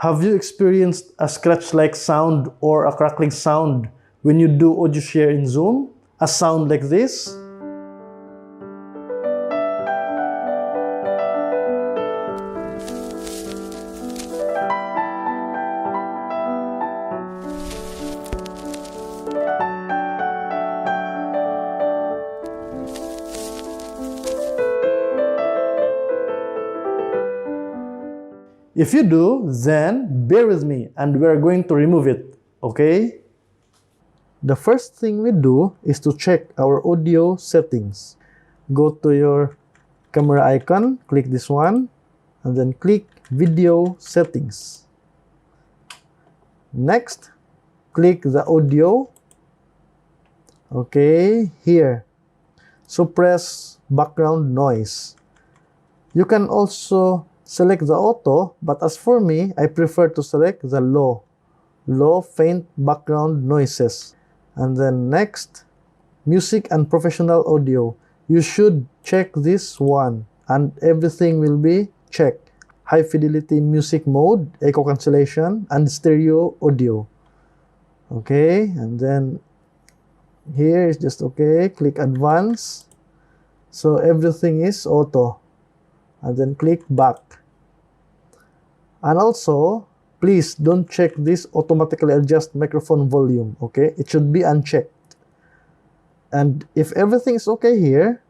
Have you experienced a scratch-like sound or a crackling sound when you do audio share in Zoom? A sound like this? If you do, then bear with me and we're going to remove it, okay? The first thing we do is to check our audio settings. Go to your camera icon, click this one, and then click video settings. Next, click the audio. Okay, here. Suppress background noise. You can also select the auto, but as for me, I prefer to select the low faint background noises. And then next, music and professional audio. You should check this one and everything will be checked. High fidelity music mode, echo cancellation, and stereo audio. Okay, and then here is just okay, click advance. So everything is auto. And then click back. And also, please don't check this automatically adjust microphone volume, okay? It should be unchecked. And if everything is okay here,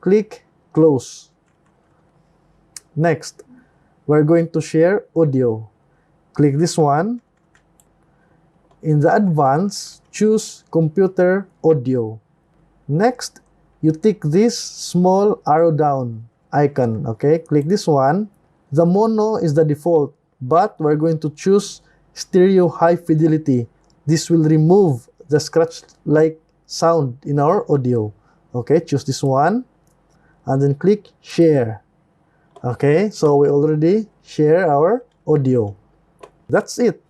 click close. Next, we're going to share audio. Click this one. In the advanced, choose computer audio. Next, you tick this small arrow down icon, okay? Click this one. The mono is the default, but we're going to choose stereo high fidelity. This will remove the scratch-like sound in our audio. Okay, choose this one and then click share. Okay, so we already share our audio. That's it.